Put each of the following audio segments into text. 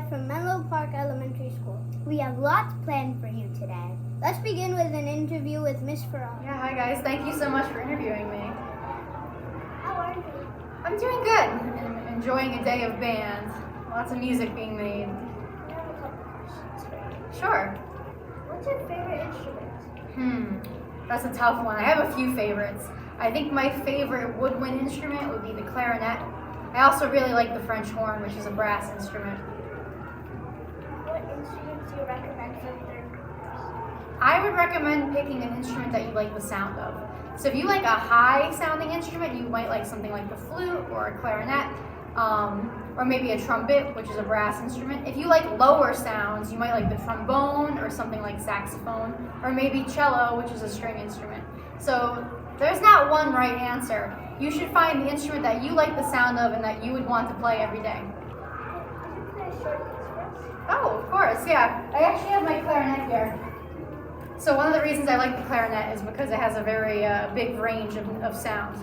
from Menlo Park Elementary School. We have lots planned for you today. Let's begin with an interview with Miss Farrar. Yeah, hi guys. Thank you so much for interviewing me. How are you? I'm doing good. I'm enjoying a day of band. Lots of music being made. I have a couple questions for you. Sure. What's your favorite instrument? That's a tough one. I have a few favorites. I think my favorite woodwind instrument would be the clarinet. I also really like the French horn, which is a brass instrument. What instruments do you recommend for third graders? I would recommend picking an instrument that you like the sound of. So if you like a high sounding instrument, you might like something like the flute or a clarinet, or maybe a trumpet, which is a brass instrument. If you like lower sounds, you might like the trombone or something like saxophone, or maybe cello, which is a string instrument. So there's not one right answer. You should find the instrument that you like the sound of and that you would want to play every day. Could you play a short piece for us? Oh, of course, yeah. I actually have my clarinet here. So one of the reasons I like the clarinet is because it has a very big range of sound.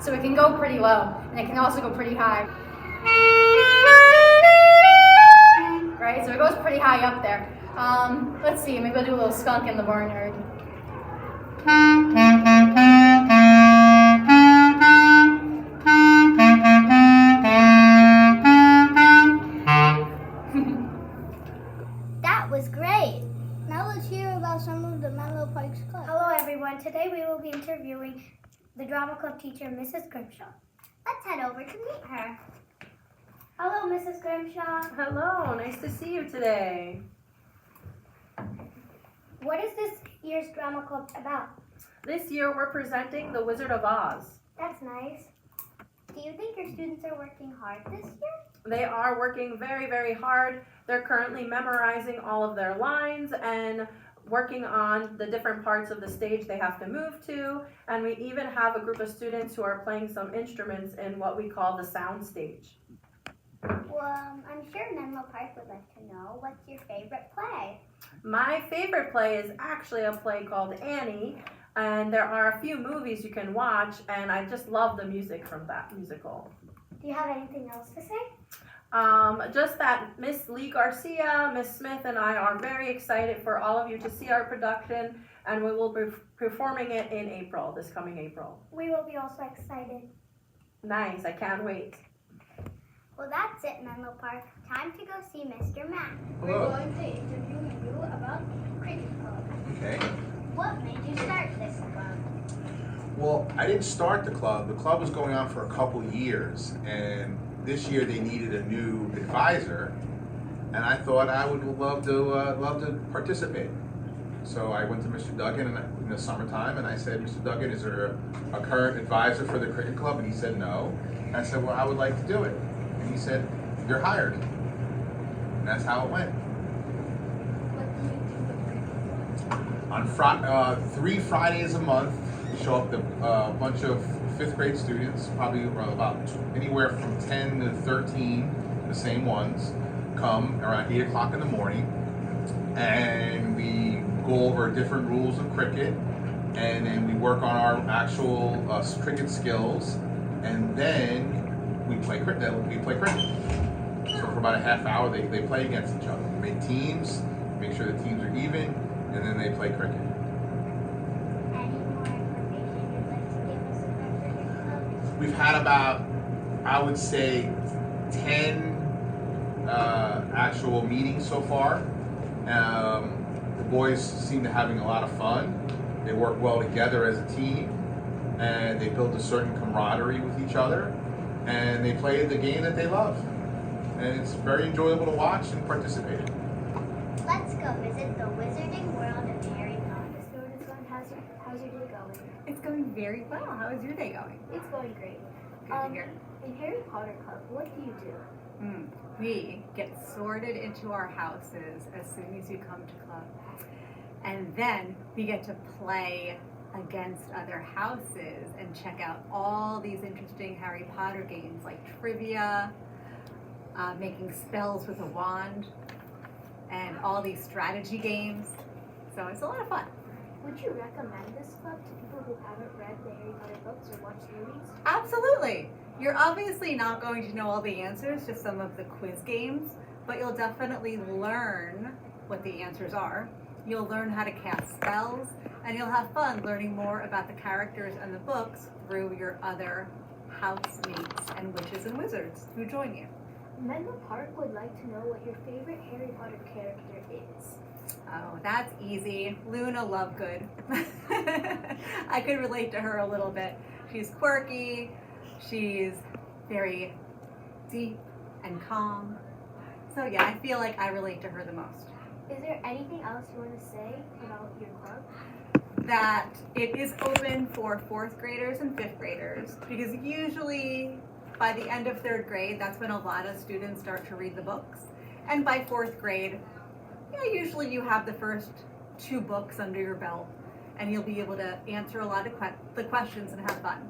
So it can go pretty low, and it can also go pretty high. Right, so it goes pretty high up there. Let's see, maybe I'll do a little skunk in the barnyard. That was great. Now let's hear about some of the Menlo Park's clubs. Hello everyone. Today we will be interviewing the drama club teacher, Mrs. Grimshaw. Let's head over to meet her. Hello, Mrs. Grimshaw. Hello, nice to see you today. What is this year's drama club about? This year we're presenting The Wizard of Oz. That's nice. Do you think your students are working hard this year? They are working very, very hard. They're currently memorizing all of their lines and working on the different parts of the stage they have to move to. And we even have a group of students who are playing some instruments in what we call the sound stage. Well, I'm sure Menlo Park would like to know, what's your favorite play? My favorite play is actually a play called Annie, and there are a few movies you can watch, and I just love the music from that musical. Do you have anything else to say? Just that Miss Lee Garcia, Miss Smith, and I are very excited for all of you to see our production, and we will be performing it in April, this coming April. We will be also excited. Nice, I can't wait. Well, that's it, Menlo Park. Time to go see Mr. Matt. Hello. We're going to interview you about cricket club. Okay. What made you start this club? Well, I didn't start the club. The club was going on for a couple years, and this year they needed a new advisor, and I thought I would love to participate. So I went to Mr. Duggan in the summertime, and I said, Mr. Duggan, is there a current advisor for the cricket club? And he said no. And I said, well, I would like to do it. And he said, you're hired. And that's how it went. What do you do with cricket club? On 3 Fridays a month, we show up a bunch of 5th grade students, probably about anywhere from 10 to 13, the same ones, come around 8 o'clock in the morning, and we go over different rules of cricket, and then we work on our actual cricket skills, and then we play cricket. So for about a half hour, they play against each other. We make teams, make sure the teams are even, and then they play cricket. Any more information you'd like to give us about cricket club? We've had about, I would say, 10 actual meetings so far. The boys seem to having a lot of fun. They work well together as a team, and they build a certain camaraderie with each other, and they play the game that they love. And it's very enjoyable to watch and participate in. Let's go visit the wizarding world of Harry Potter. Miss Nordisland, how's your day going? It's going very well. How is your day going? It's going great. Good to hear. In Harry Potter Club, what do you do? We get sorted into our houses as soon as you come to club. And then we get to play against other houses and check out all these interesting Harry Potter games like trivia, making spells with a wand, and all these strategy games. So it's a lot of fun. Would you recommend this club to people who haven't read the Harry Potter books or watched the movies? Absolutely. You're obviously not going to know all the answers to some of the quiz games, but you'll definitely learn what the answers are. You'll learn how to cast spells, and you'll have fun learning more about the characters and the books through your other housemates and witches and wizards who join you. Menlo Park would like to know what your favorite Harry Potter character is. Oh, that's easy. Luna Lovegood. I could relate to her a little bit. She's quirky, she's very deep and calm. So yeah, I feel like I relate to her the most. Is there anything else you want to say about your club? That it is open for 4th graders and 5th graders, because usually by the end of 3rd grade, that's when a lot of students start to read the books. And by 4th grade, usually you have the first 2 books under your belt, and you'll be able to answer a lot of the questions and have fun.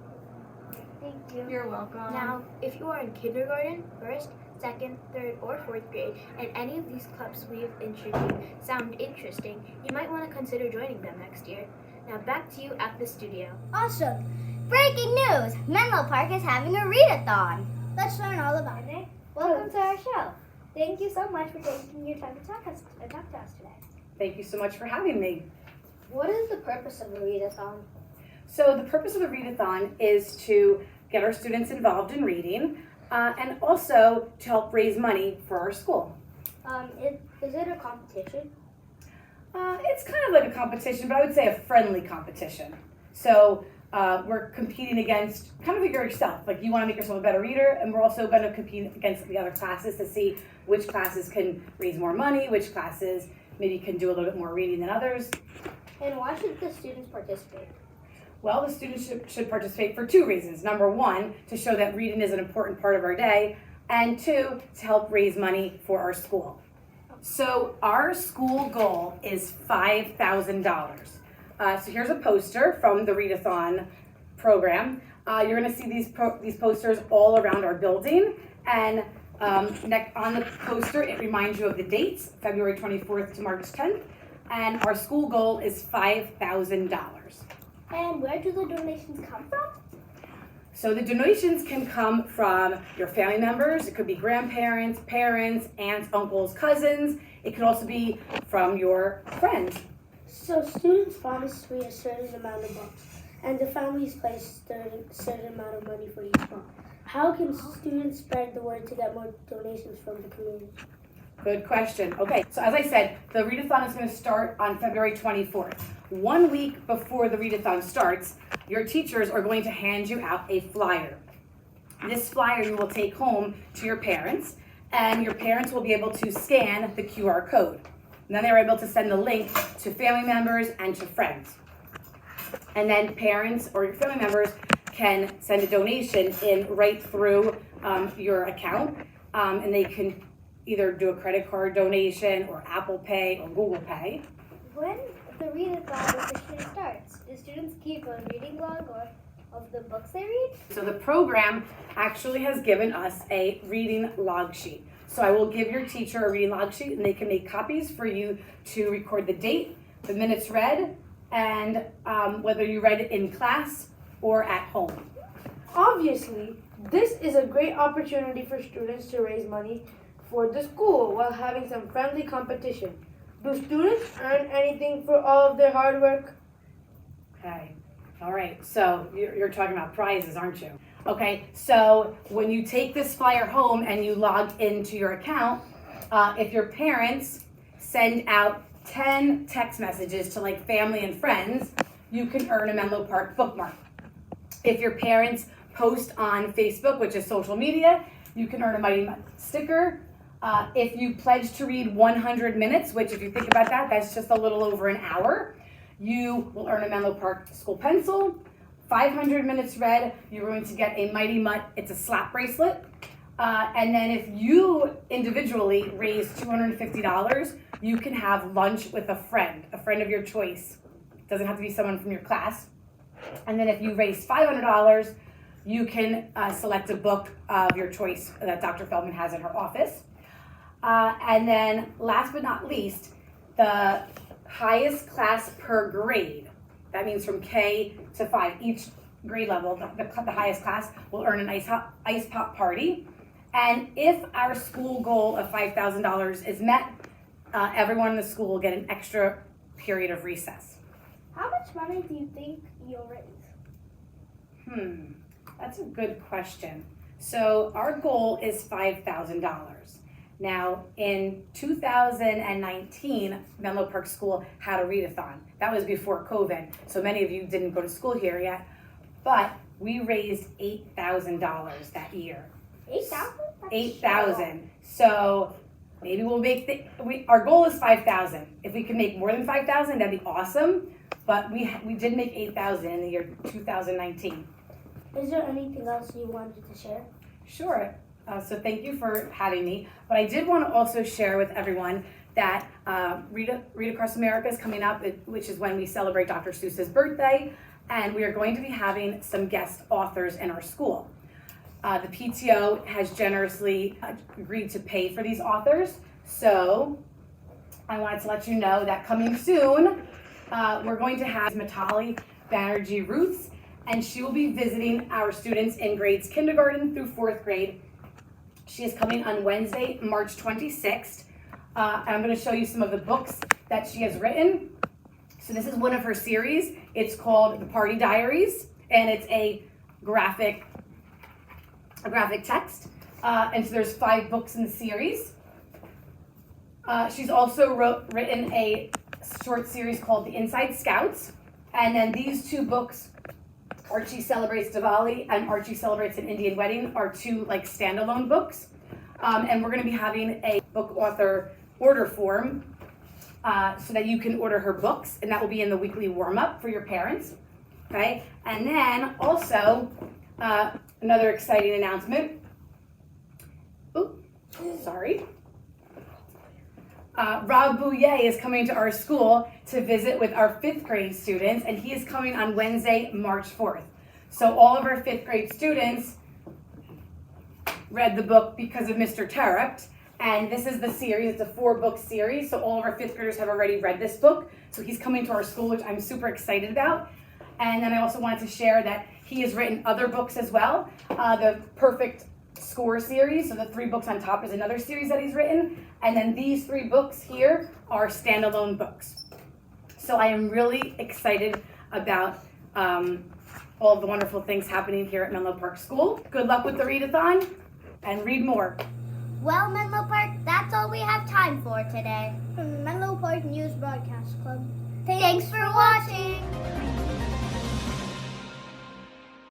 Thank you. You're welcome. Now, if you are in kindergarten, 1st, 2nd, 3rd, or 4th grade, and any of these clubs we've introduced sound interesting, you might want to consider joining them next year. Now back to you at the studio. Awesome! Breaking news! Menlo Park is having a readathon. Let's learn all about it. Welcome to our show. Thank you so much for taking your time to talk to us today. Thank you so much for having me. What is the purpose of a readathon? So the purpose of the readathon is to get our students involved in reading and also to help raise money for our school. Is it a competition? It's kind of like a competition, but I would say a friendly competition. So we're competing against kind of like yourself. Like you want to make yourself a better reader, and we're also going to compete against the other classes to see which classes can raise more money, which classes maybe can do a little bit more reading than others. And why should the students participate? Well, the students should participate for 2 reasons. Number 1, to show that reading is an important part of our day, and 2, to help raise money for our school. So our school goal is $5,000. So here's a poster from the readathon program. You're going to see these posters all around our building, and on the poster it reminds you of the dates, February 24th to March 10th, and our school goal is $5,000. And where do the donations come from? So the donations can come from your family members. It could be grandparents, parents, aunts, uncles, cousins. It could also be from your friends. So students promise to read a certain amount of books, and the families place a certain amount of money for each book. How can students spread the word to get more donations from the community? Good question. Okay, so as I said, the readathon is going to start on February 24th. 1 week before the readathon starts, your teachers are going to hand you out a flyer. This flyer you will take home to your parents, and your parents will be able to scan the QR code. And then they're able to send the link to family members and to friends. And then parents or your family members can send a donation in right through your account, and they can either do a credit card donation or Apple Pay or Google Pay. When the readathon officially starts, do students keep a reading log of the books they read? So the program actually has given us a reading log sheet. So I will give your teacher a reading log sheet, and they can make copies for you to record the date, the minutes read, and whether you read it in class or at home. Obviously, this is a great opportunity for students to raise money for the school while having some friendly competition. Do students earn anything for all of their hard work? Okay, all right, so you're talking about prizes, aren't you? Okay, so when you take this flyer home and you log into your account, if your parents send out 10 text messages to like family and friends, you can earn a Menlo Park bookmark. If your parents post on Facebook, which is social media, you can earn a Mighty Mutt sticker. If you pledge to read 100 minutes, which if you think about that, that's just a little over an hour, you will earn a Menlo Park school pencil. 500 minutes read, you're going to get a Mighty Mutt, it's a slap bracelet. And then if you individually raise $250, you can have lunch with a friend of your choice. It doesn't have to be someone from your class. And then if you raise $500, you can select a book of your choice that Dr. Feldman has in her office. And then last but not least, the highest class per grade That means from K to 5. Each grade level, the highest class, will earn an ice pop party. And if our school goal of $5,000 is met, everyone in the school will get an extra period of recess. How much money do you think you'll raise? That's a good question. So our goal is $5,000. Now, in 2019, Menlo Park School had a readathon. That was before COVID, so many of you didn't go to school here yet. But we raised $8,000 that year. 8,000? 8,000. So maybe we'll make our goal is 5,000. If we can make more than 5,000, that'd be awesome. But we did make 8,000 in the year 2019. Is there anything else you wanted to share? Sure. So thank you for having me. But I did want to also share with everyone that Read Across America is coming up, which is when we celebrate Dr. Seuss's birthday. And we are going to be having some guest authors in our school. The PTO has generously agreed to pay for these authors. So I wanted to let you know that coming soon, we're going to have Matali Banerjee Roots, and she will be visiting our students in grades kindergarten through 4th grade. She is coming on Wednesday, March 26th. And I'm going to show you some of the books that she has written. So this is one of her series. It's called The Party Diaries, and it's a graphic text. And so there's 5 books in the series. She's also written a short series called The Inside Scouts. And then these 2 books, Archie Celebrates Diwali and Archie Celebrates an Indian Wedding, are 2 like standalone books. And we're going to be having a book author order form so that you can order her books, and that will be in the weekly warm-up for your parents. Okay, and then also another exciting announcement. Rob Bouillet is coming to our school to visit with our 5th grade students, and he is coming on Wednesday, March 4th. So all of our 5th grade students read the book Because of Mr. Terept, and this is the series. It's a 4-book series, so all of our 5th graders have already read this book. So he's coming to our school, which I'm super excited about. And then I also wanted to share that he has written other books as well. The Perfect Score series, so the 3 books on top is another series that he's written. And then these 3 books here are standalone books. So I am really excited about all the wonderful things happening here at Menlo Park School. Good luck with the readathon, and read more. Well, Menlo Park, that's all we have time for today. From Menlo Park News Broadcast Club. Thanks for watching.